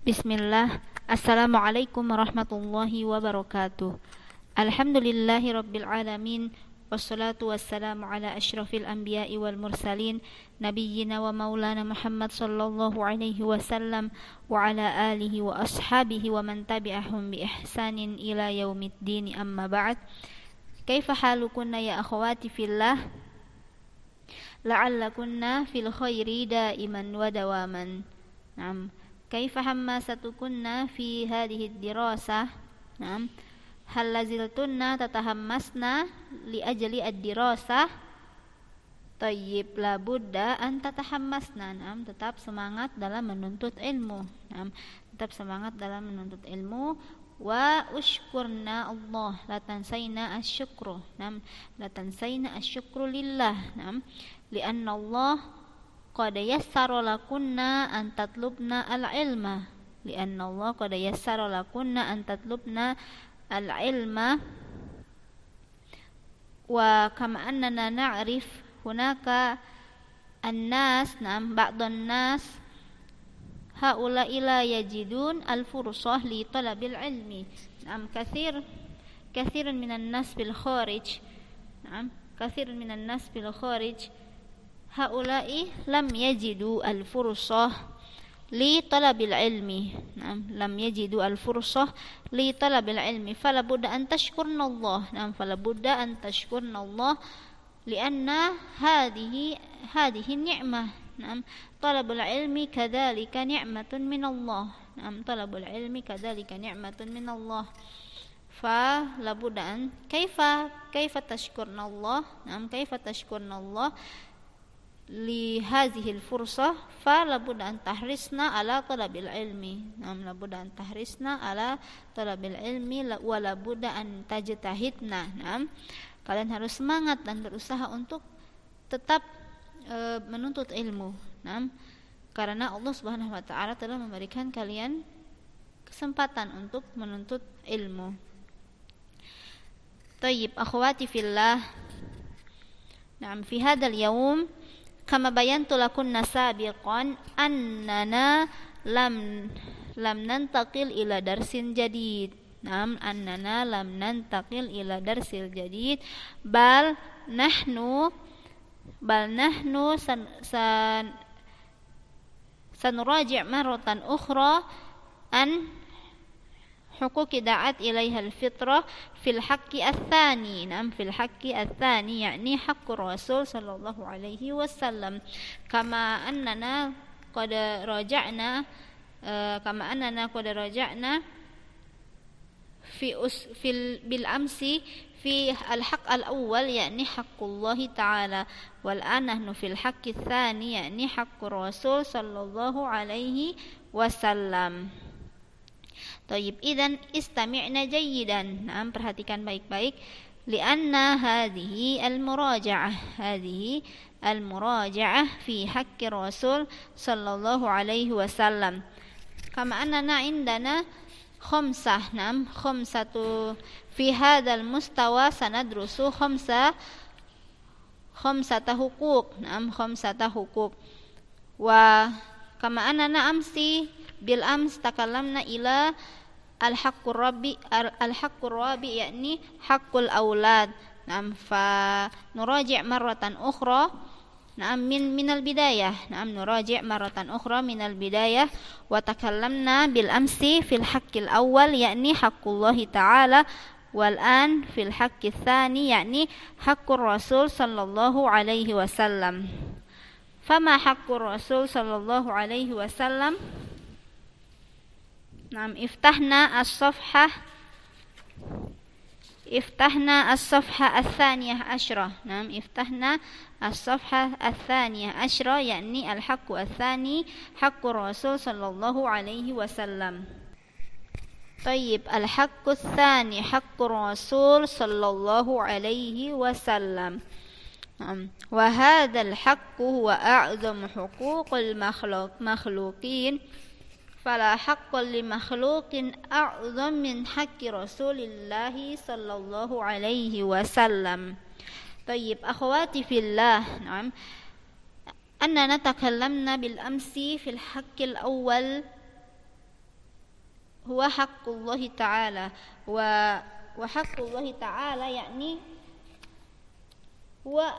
Bismillah. Assalamualaikum warahmatullahi wabarakatuh. Alhamdulillahi rabbil alamin. Wassalatu wassalamu ala asyrafil anbiya'i wal mursalin nabiyyina wa maulana Muhammad sallallahu alaihi wasallam wa ala alihi wa ashabihi wa man tabi'ahum bi ihsanin ila yaumiddin, amma ba'd. Kaifa halukunna ya akhwati fillah? La'allakunna fil khairi daiman wa dawaman. Naam. Kaifa hammasatukunna fi hadhihi ad-dirasah? Naam. Hal laziltunna tatahammasna li ajli ad-dirasah? Tayyib, la budda an tatahammasna. Naam, tetap semangat dalam menuntut ilmu. Naam, tetap semangat dalam menuntut ilmu. Wa ushkurna Allah, la tansayna asyukru. Naam, la tansayna asyukru lillah. Naam, li'anna Allah qad yassara lakunna an tatlubna al-ilma, li'anna Allah qad yassara lakunna an tatlubna al-ilma, wa kama annana na'rif hunaka an-nas, nam ba'dun nas haula ila yajidun al-fursah li talabil ilmi. Nam kathirun minan nas bil kharij, nam kathirun minan nas bil kharij haula'i lam yajidu al-fursah li talabil ilmi. Naam, lam yajidu al-fursah li talabil ilmi, fala budda an tashkurna Allah. Naam, fala budda an tashkurna Allah lianna hadhihi ni'mah. Naam, talabul ilmi kadzalika ni'matun min Allah. Naam, talabul ilmi kadzalika ni'matun min Allah. Fa la budda an kaifa tashkurna Allah. Naam, kaifa tashkurna Allah li hadhihi al-fursah, fa labudda an tahrisna ala talabil ilmi. Nam labudda an tahrisna ala talabil ilmi wa labudda an tajtahidna. Nam, kalian harus semangat dan berusaha untuk tetap menuntut ilmu. Nam, karena Allah Subhanahu wa taala telah memberikan kalian kesempatan untuk menuntut ilmu. Tayyib, akhwati fillah. Nam, fi hadzal yaum kama bayantu lakunna sabiqan annana lam nantaqil ila darsin jadid. Naam, annana lam nantaqil ila darsil jadid bal nahnu sanuraji' marratan ukhra an huquqi da'at ilaiha al-fitrah fil haqqi ats-tsani. Naam, fil haqqi ats-tsani yakni haqqur Rasul sallallahu alaihi wasallam, kama annana qad raja'na bil amsi fi al-haqq al-awwal yakni haqqullahi ta'ala, wal an nahnu fil haqqi ats-tsani yakni haqqur Rasul sallallahu alaihi wasallam. Tayyib, idzan istami'na jayyidan. Naam, perhatikan baik-baik. Lianna hadhihi al-muraja'ah fi haqqi Rasul sallallahu alaihi wasallam. Kama annana indana khamsah. Naam, khamsatu fi hadzal mustawa sanadrusu khamsata huquq. Naam, khamsata huquq. Wa kama annana amsi bil ams takallamna ila al-haqqur rabi yakni haqqul aulad. Naam, fa nuraji' marratan ukhra. Naam, minal bidayah. Naam, nuraji' marratan ukhra minal bidayah wa takallamna bil amsi fil haqqil awwal yakni haqqullahi ta'ala, wal an fil haqqis tsani yakni haqqur Rasul sallallahu alaihi wasallam. Fama haqqur Rasul sallallahu alaihi wasallam? Naam, iftahna as-safha ats-tsaniyah asyra. Naam, iftahna as-safha ats-tsaniyah asyra yakni al-haqqu ats-tsani haqqur Rasul sallallahu alaihi wasallam. Tayyib, al-haqqu ats-tsani haqqur Rasul sallallahu alaihi wasallam. Wa hadzal haqqu huwa a'zamu huquqil makhluqin, fala haqqa li makhluqin a'zam min haqqi Rasulillahi sallallahu alaihi wasallam. Tayyib, akhwati fillah. Naam, أننا تكلمنا بالأمس في الحق الأول huwa haqqullahi ta'ala wa haqqullahi ta'ala yakni huwa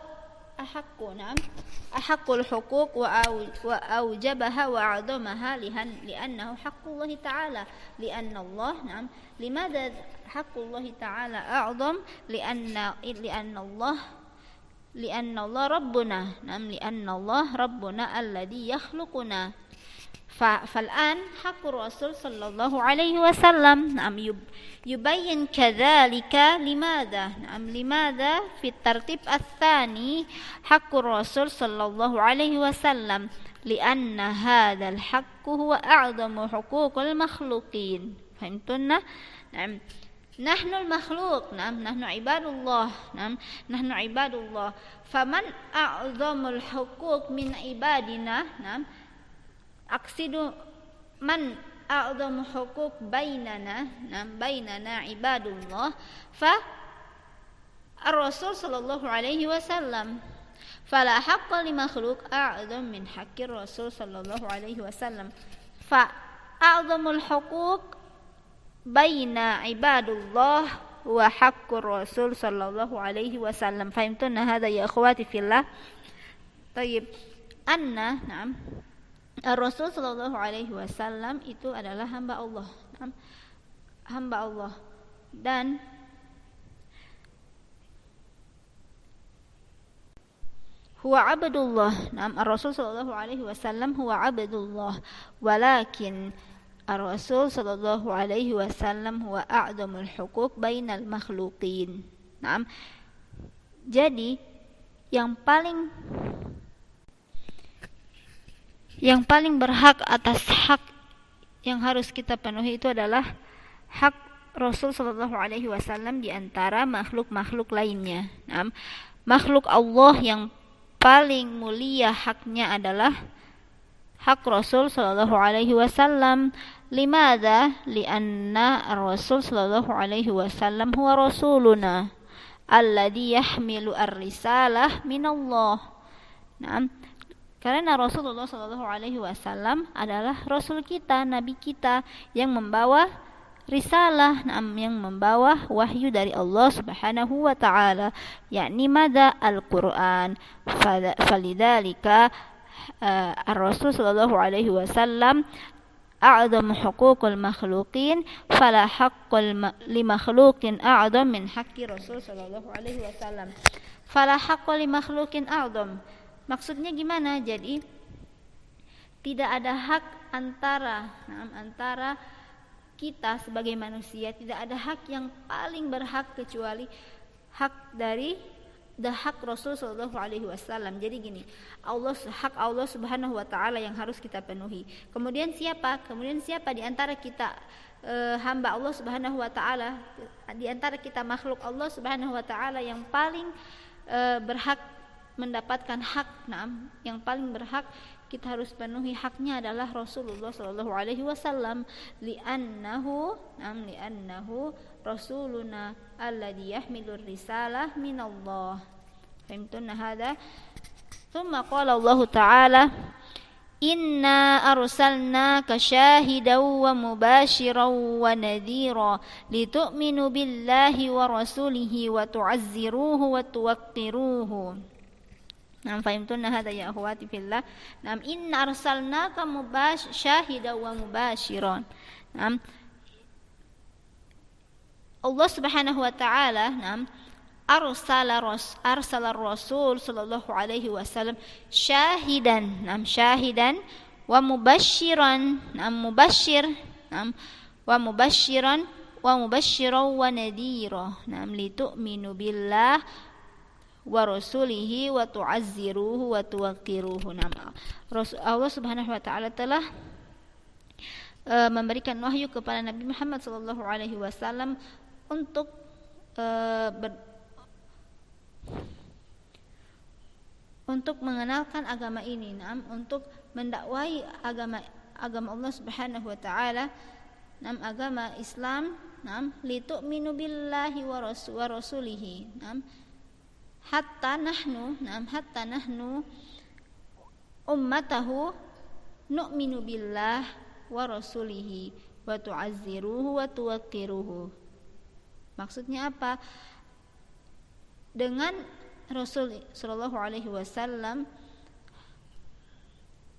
ahaqqu ahaqqul huquq wa aujabaha wa a'damaha li'annahu haqqullahi ta'ala li'anna Allah limadha haqqullahi ta'ala a'dham li'anna Allah rabbuna li'anna Allah rabbuna alladhi yakhluquna. فالآن حق الرسول صلى الله عليه وسلم يبين كذلك لماذا في الترتيب الثاني حق الرسول صلى الله عليه وسلم لأن هذا الحق هو أعظم حقوق المخلوقين. فهمتنا؟ نحن المخلوق نحن عباد الله نحن عباد الله فمن أعظم الحقوق من عبادنا أقصد من أعظم حقوق بيننا عباد الله فالرسول صلى الله عليه وسلم فلا حق لمخلوق أعظم من حق الرسول صلى الله عليه وسلم فأعظم الحقوق بين عباد الله وحق الرسول صلى الله عليه وسلم. فهمتنا هذا يا أخواتي في الله؟ طيب Rasul Shallallahu Alaihi Wasallam itu adalah hamba Allah dan huwa abdullah. Rasul Shallallahu Alaihi Wasallam huwa abdullah, walakin Rasul Shallallahu Alaihi Wasallam huwa a'dhamul huquq bainal makhluqin. Jadi yang paling berhak atas hak yang harus kita penuhi itu adalah hak Rasul Shallallahu Alaihi Wasallam di antara makhluk-makhluk lainnya. Makhluk Allah yang paling mulia haknya adalah hak Rasul Shallallahu Alaihi Wasallam. Limadha? Lianna Rasul Shallallahu Alaihi Wasallam huwa Rasuluna alladhi yahmilu ar-risalah minallah. Karena Rasulullah Shallallahu Alaihi Wasallam adalah Rasul kita, Nabi kita yang membawa risalah, yang membawa wahyu dari Allah Subhanahu Wa Taala, yakni mada Al-Quran. Falidhalika Rasul Shallallahu Alaihi Wasallam a'dhamu huququl makhluqin, fala haqqul li makhluqin a'dham min haqqi Rasul Shallallahu Alaihi Wasallam. Fala haqqul li makhluqin a'dham. Maksudnya gimana? Jadi tidak ada hak antara kita sebagai manusia, tidak ada hak yang paling berhak kecuali hak dari hak Rasul Shallallahu Alaihi Wasallam. Jadi gini, hak Allah Subhanahu Wa Taala yang harus kita penuhi. Kemudian siapa di antara kita hamba Allah Subhanahu Wa Taala, di antara kita makhluk Allah Subhanahu Wa Taala yang paling berhak mendapatkan hak, yang paling berhak kita harus penuhi haknya adalah Rasulullah Shallallahu Alaihi Wasallam. Li'annahu Rasuluna alladhi yahmilur risalah minallah. Fahimtuna hada? Thumma qala Allah Ta'ala inna arsalnaka syahidan wa mubashiran wa nadhira litu'minu billahi wa rasulihi wa tu'azziruhu wa tuwaqqiruhu. Fahimtuna hada ya akhwati fillah? Inna arsalnaka syahidan wa mubashiran. Allah Subhanahu wa taala arsala Rasul sallallahu alaihi wasallam syahidan wa mubashiran wa nadhira litu'minu billah wa rasulihi wa tu'azziruhu wa tuwaqqiruhu. Allah Subhanahu wa taala telah memberikan wahyu kepada Nabi Muhammad sallallahu alaihi wasallam untuk mengenalkan agama ini, untuk mendakwai agama Allah Subhanahu wa taala, agama Islam, litu'minu billahi wa rasulihi, hatta nahnu ummatahu nu'minu billah wa rasulihi wa tu'azziruhu wa tuwaqqiruhu. Maksudnya apa? Dengan Rasul sallallahu alaihi wasallam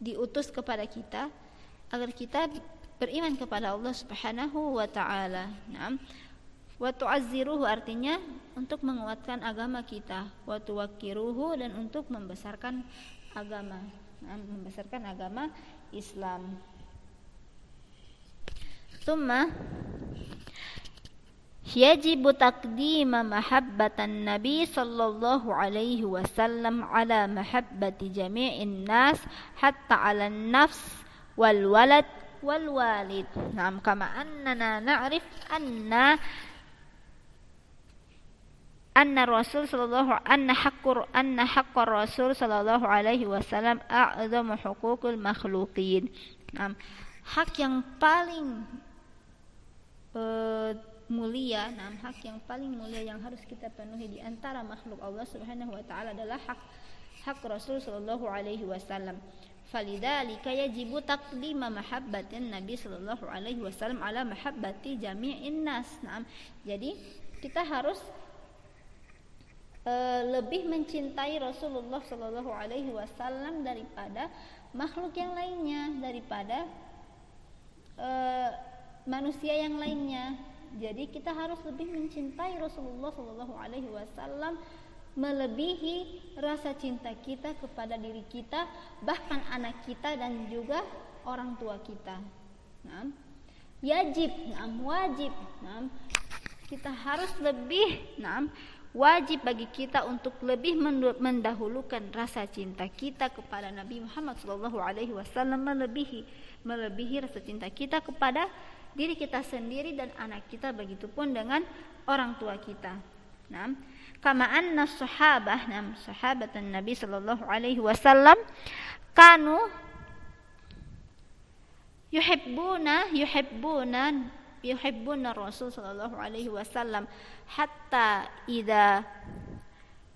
diutus kepada kita agar kita beriman kepada Allah Subhanahu wa taala. Naam. Wa tu'azziruhu artinya untuk menguatkan agama kita, wa tuwaqqiruhu dan untuk membesarkan agama. Membesarkan agama Islam. Tsumma yajibu taqdima mahabbatan Nabi sallallahu alaihi wasallam ala mahabbati jami'in nas hatta ala nafs wal walad wal walid. Naam, kama annana na'rif anna Rasul sallallahu anna haqqur Rasul sallallahu alaihi wasallam a'zamu huquqil makhluqin. Naam, hak yang paling mulia, hak yang paling mulia yang harus kita penuhi di antara makhluk Allah Subhanahu wa taala adalah hak Rasul sallallahu alaihi wasallam. Falidzalika yajibu taqdima mahabbatin Nabi sallallahu alaihi wasallam ala mahabbati jami'in nas. Jadi kita harus lebih mencintai Rasulullah sallallahu alaihi wasallam daripada makhluk yang lainnya, daripada manusia yang lainnya. Jadi kita harus lebih mencintai Rasulullah sallallahu alaihi wasallam melebihi rasa cinta kita kepada diri kita, bahkan anak kita dan juga orang tua kita. Wajib. Kita harus lebih wajib bagi kita untuk lebih mendahulukan rasa cinta kita kepada Nabi Muhammad SAW melebihi rasa cinta kita kepada diri kita sendiri dan anak kita, begitupun dengan orang tua kita. Kama anna sahabatan Nabi sallallahu alaihi wasallam kanu yuhibbuna Rasul sallallahu alaihi wasallam hatta idza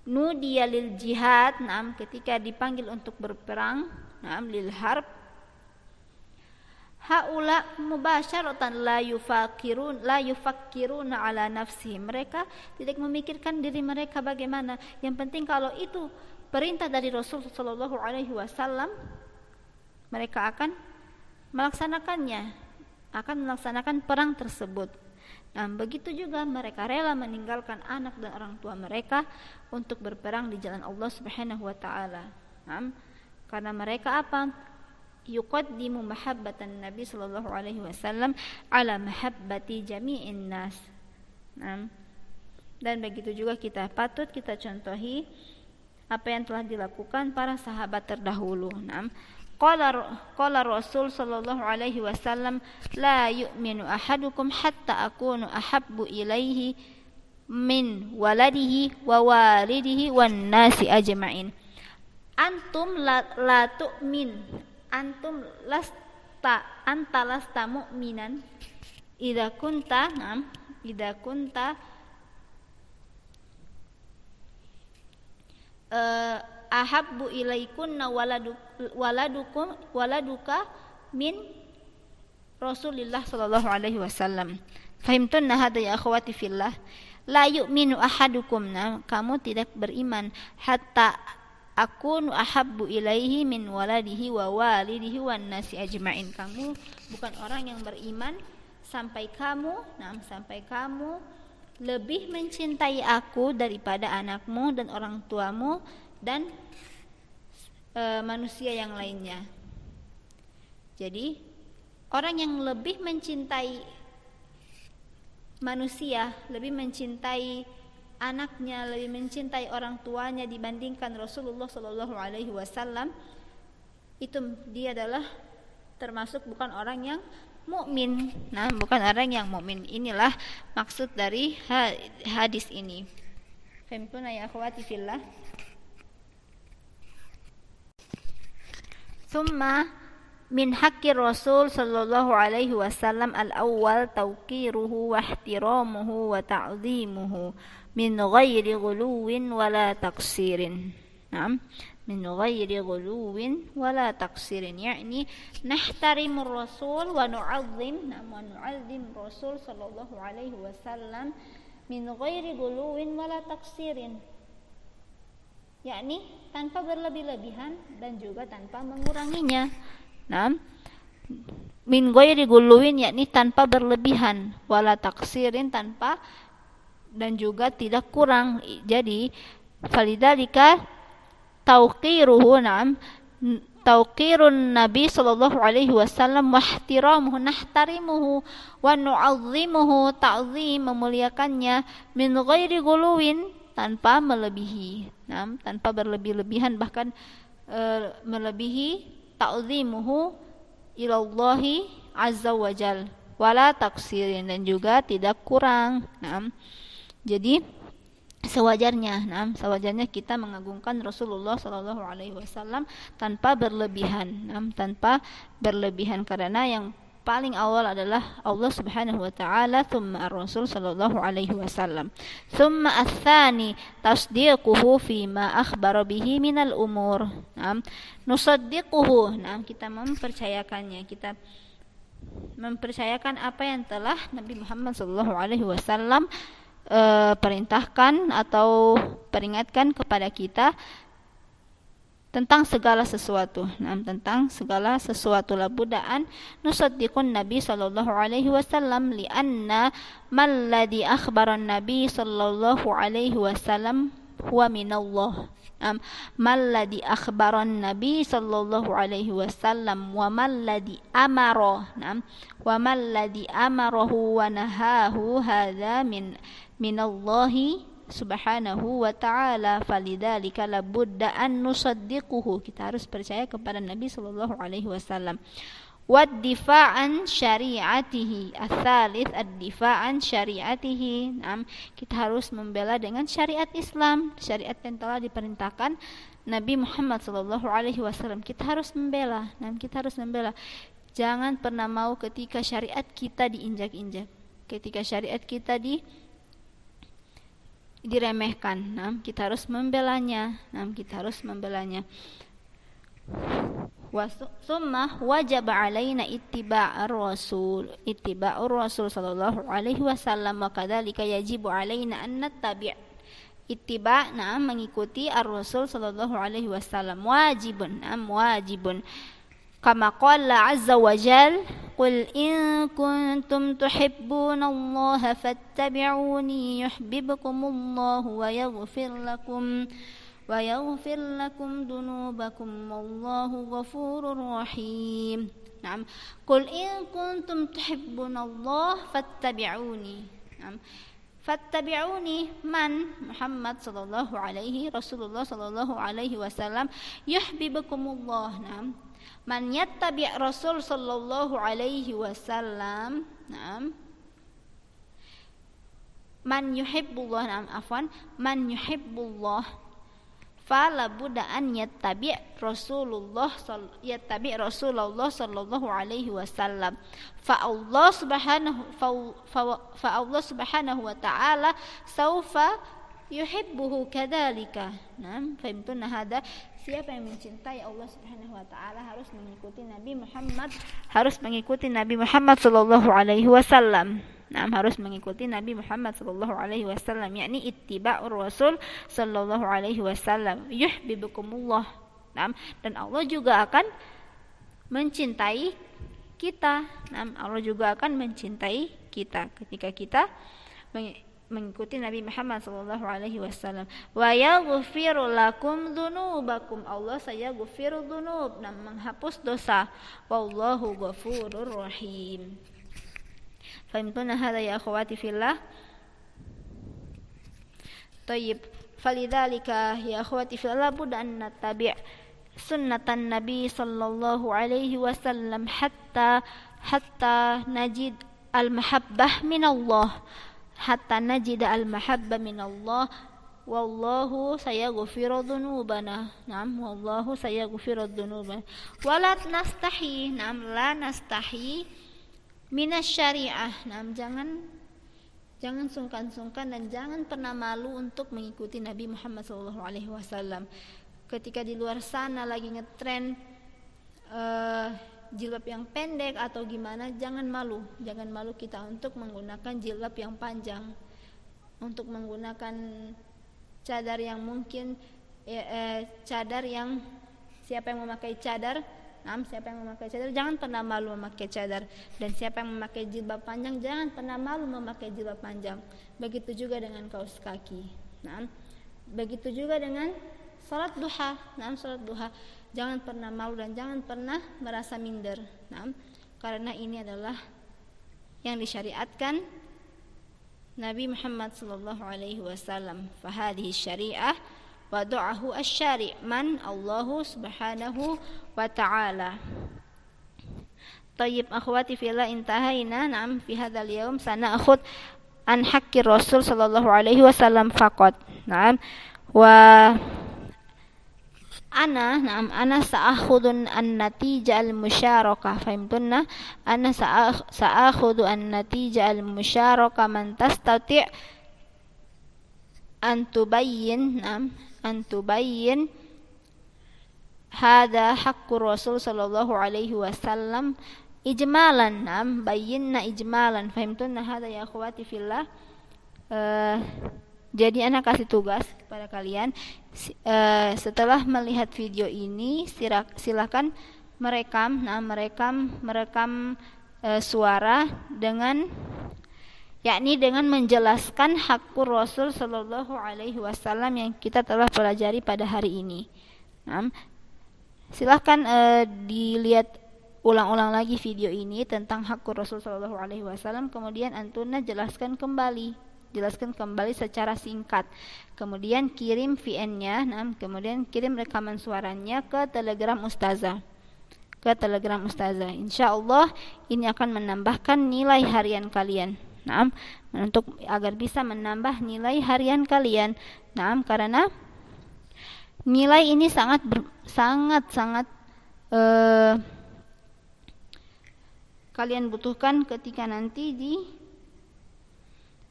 nudiya lil jihad, ketika dipanggil untuk berperang, lil harb, haula mubasyaratan la yufakkiruna ala nafsihim. Mereka tidak memikirkan diri mereka bagaimana. Yang penting kalau itu perintah dari Rasul sallallahu alaihi wasallam, mereka akan melaksanakan perang tersebut. Begitu juga mereka rela meninggalkan anak dan orang tua mereka untuk berperang di jalan Allah Subhanahu wa taala. Karena mereka apa? Yuqaddimu mahabbatan Nabi sallallahu alaihi wasallam ala mahabbati jami'in nas. Dan begitu juga patut kita contohi apa yang telah dilakukan para sahabat terdahulu. Qala Rasul sallallahu alaihi wasallam la yu'minu ahadukum hatta akunu ahabbu ilaihi min waladihi wa walidihi wan nasi ajma'in. Antum la tu'min, antum anta lasta mu'minan idza kunta ahabbu ilaikunna waladuka min Rasulillah sallallahu alaihi wasallam. Fahimtunna hadha ya akhwati fillah? La yu'minu ahadukum, kamu tidak beriman hatta akunu ahabbu ilaihi min waladihi wa walidihi wan nasi ajma'in. Kamu bukan orang yang beriman sampai kamu lebih mencintai aku daripada anakmu dan orang tuamu dan manusia yang lainnya. Jadi orang yang lebih mencintai manusia, lebih mencintai anaknya, lebih mencintai orang tuanya dibandingkan Rasulullah sallallahu alaihi wasallam, itu dia adalah termasuk bukan orang yang mukmin. Bukan orang yang mukmin. Inilah maksud dari hadis ini. Fahimtuna ya akhwati fillah? Thumma min haqqi Rasul sallallahu alaihi wasallam al-awwal tawqiruhu wa ihtiramuhu wa ta'zimuhu min ghairi ghuluwin wala taqsirin. min ghairi ghuluwin wala taqsirin, yakni nahtarimur rasul wa nu'azzim rasul sallallahu alaihi wasallam min ghairi ghuluwin wala taqsirin, yakni tanpa berlebih-lebihan dan juga tanpa menguranginya. Min ghairi ghuluwin yakni tanpa berlebihan, wala taqsirin tanpa dan juga tidak kurang. Jadi falidzalika tauqiruhu tauqirun Nabi sallallahu alaihi wasallam wa ihtiramuhu nahtarimuhu wa nu'azzimuhu ta'zim, memuliakannya, min ghairi ghuluwin tanpa melebihi, tanpa berlebih-lebihan, bahkan melebihi, ta'zimuhu ilallahi azza wajal wala taksirin, dan juga tidak kurang. Jadi sewajarnya kita mengagungkan Rasulullah sallallahu alaihi wasallam tanpa berlebihan, karena yang paling awal adalah Allah Subhanahu wa taala, thumma ar-rasul sallallahu alaihi wasallam, thumma ats-tsani tasdiquhu fi ma akhbara bihi minal umur. Nusaddiquhu, kita mempercayakannya, kita mempercayakan apa yang telah Nabi Muhammad sallallahu alaihi wasallam perintahkan atau peringatkan kepada kita tentang segala sesuatu. Tentang segala sesuatu, la budaan nusaddiqun Nabi sallallahu alaihi wasallam lianna malladhi akhbaran Nabi sallallahu alaihi wasallam huwa minallah. Malladhi akhbaran Nabi sallallahu alaihi wasallam wa malladhi amara wa malladhi amarahu wa nahahu hadza minallahi subhanahu wa ta'ala, falidzalika labudda an nusaddiquhu, kita harus percaya kepada Nabi sallallahu alaihi wasallam. Wad-difa'an syari'atihi, ats-tsalits ad-difa'an syari'atihi, kita harus membela dengan syariat Islam, syariat yang telah diperintahkan Nabi Muhammad sallallahu alaihi wasallam. Kita harus membela, jangan pernah mau ketika syariat kita diinjak-injak, ketika syariat kita diremehkan. Kita harus membelanya, Summa wajib alaina ittiba'ur rasul sallallahu alaihi wasallam, wa kadzalika yajibu alaina an nattabi' ittiba', mengikuti ar-rasul sallallahu alaihi wasallam, wajibun kama qala azza wa jal, qul in kuntum tuhibbunallaha fattabi'uni yuhibbukumullahu wa yaghfir lakum dunubakum wallahu ghafurur rahim. Qul in kuntum tuhibbunallaha fattabi'uni. Fattabi'uni man Muhammad sallallahu alaihi Rasulullah sallallahu alaihi wasallam, yuhibbukumullah. Man yattabi' Rasul sallallahu alaihi wasallam, man yuhibbullah, man yuhibbullah, fala budda an yattabi' Rasulullah sallallahu alaihi wasallam. Fa Allah subhanahu wa ta'ala saufa yuhibbuhu kadzalika. Fahimtuna hada? Siapa yang mencintai Allah Subhanahu wa taala harus mengikuti Nabi Muhammad sallallahu alaihi wasallam. Harus mengikuti Nabi Muhammad sallallahu alaihi wasallam, yakni ittiba'ur rasul sallallahu alaihi wasallam. Yuhibbukumullah. Dan Allah juga akan mencintai kita. Allah juga akan mencintai kita ketika kita mengikuti Nabi Muhammad sallallahu alaihi wasallam. Wa yaghfiru lakum dzunubakum, Allah sayaghfiru dzunub, menghapus dosa. Wallahu ghafurur rahim. Fahimtuna hadza ya akhwati fillah? Tayyib, falidzalika ya akhwati fillah budda an nattabi' sunnatan Nabi sallallahu alaihi wasallam hatta najid al-mahabbah min Allah. Hatta najida al-mahabba min Allah, wallahu sayaghfiru dzunubana. Wallahu sayaghfiru dzunubana. Wala nastahi, la nastahi minas syariah. Jangan sungkan-sungkan dan jangan pernah malu untuk mengikuti Nabi Muhammad sallallahu alaihi wasallam. ketika di luar sana lagi ngetren jilbab yang pendek atau gimana, jangan malu kita untuk menggunakan jilbab yang panjang, untuk menggunakan cadar yang mungkin cadar yang siapa yang memakai cadar jangan pernah malu memakai cadar, dan siapa yang memakai jilbab panjang jangan pernah malu memakai jilbab panjang. Begitu juga dengan kaos kaki. Begitu juga dengan salat duha. Salat duha jangan pernah malu dan jangan pernah merasa minder. Karena ini adalah yang disyariatkan Nabi Muhammad sallallahu alaihi wasallam. Fahadhihi syariah wada'ahu asy-syari' man Allahu subhanahu wa ta'ala. Tayyib akhwati fillah, intahaina fi hadzal yaum sana'khud an haqqi Rasul sallallahu alaihi wasallam faqat. Wa ana sa'akhudun an-natija al-musyarakah. Fahimtunna? Ana sa'akhudu an-natija al-musyarakah man tastati' an tubayyin hadha haqqur Rasul sallallahu alaihi wasallam ijmalan. Bayyinna ijmalan. Fahimtunna hadha ya akhwati fillah. Jadi anak kasih tugas kepada kalian, setelah melihat video ini silakan merekam suara dengan menjelaskan hakku Rasul sallallahu alaihi wasallam yang kita telah pelajari pada hari ini. Silahkan dilihat ulang-ulang lagi video ini tentang hakku Rasul sallallahu alaihi wasallam, kemudian antuna jelaskan kembali secara singkat. Kemudian kirim VN-nya, kemudian kirim rekaman suaranya ke Telegram Ustazah. Insyaallah ini akan menambahkan nilai harian kalian. Untuk agar bisa menambah nilai harian kalian. Karena nilai ini sangat kalian butuhkan ketika nanti di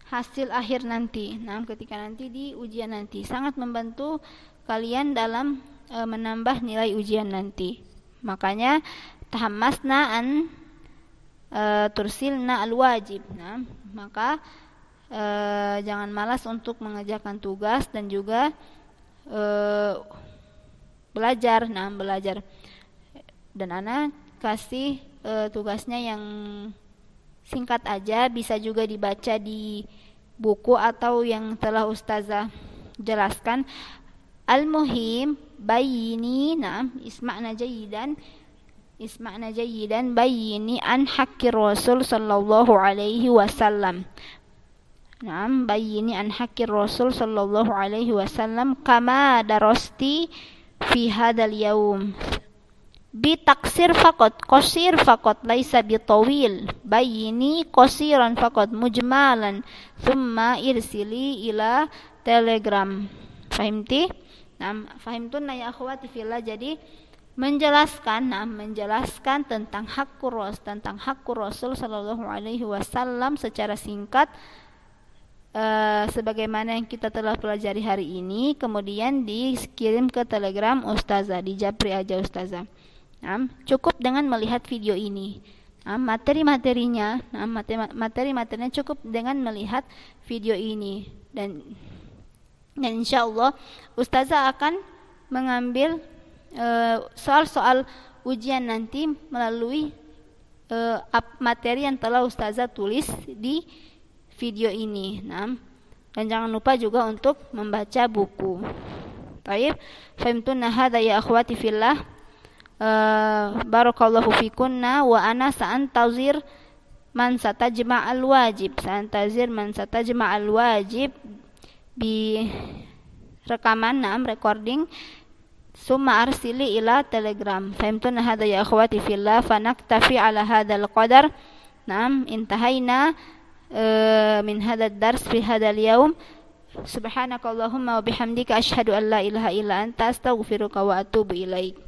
hasil akhir nanti. Ketika nanti di ujian nanti sangat membantu kalian dalam menambah nilai ujian nanti. Makanya tahammasna an tursilna alwajib. Maka jangan malas untuk mengerjakan tugas dan juga belajar. Dan ana kasih tugasnya yang singkat aja, bisa juga dibaca di buku atau yang telah ustazah jelaskan. Al-muhim bayini, isma'na jayidan bayini an haqqi Rasul sallallahu alaihi wasallam. Bayini an haqqi Rasul sallallahu alaihi wasallam kama darasti fi hadzal yaum. Bitaksir faqat, qasir faqat, laisa bitawil. Bayini qasiran faqat mujmalan, thumma irsili ila Telegram. Fahimti? Fahimtun ya akhwati fillah. Jadi menjelaskan tentang hakku Rasul sallallahu alaihi wasallam secara singkat, sebagaimana yang kita telah pelajari hari ini, kemudian dikirim ke Telegram Ustazah, di japri aja Ustazah. Cukup dengan melihat video ini. Materi-materinya cukup dengan melihat video ini, dan insyaallah Ustazah akan mengambil soal-soal ujian nanti melalui materi yang telah Ustazah tulis di video ini. Dan jangan lupa juga untuk membaca buku. Baik, fahimtunna hadza ya akhwati fillah. Barakallahu fikunna wa ana sa'antazir man satajma'al wajib bi rekaman recording summa arsili ila Telegram. Fahimtuna hadza ya akhwati fillah, fanaktafi ala hadzal qadar. Intahaina min hadzal dars fi hadzal yaum. Subhanakallahumma wa bihamdika asyhadu an la ilaha illa anta astaghfiruka wa atubu ilaik.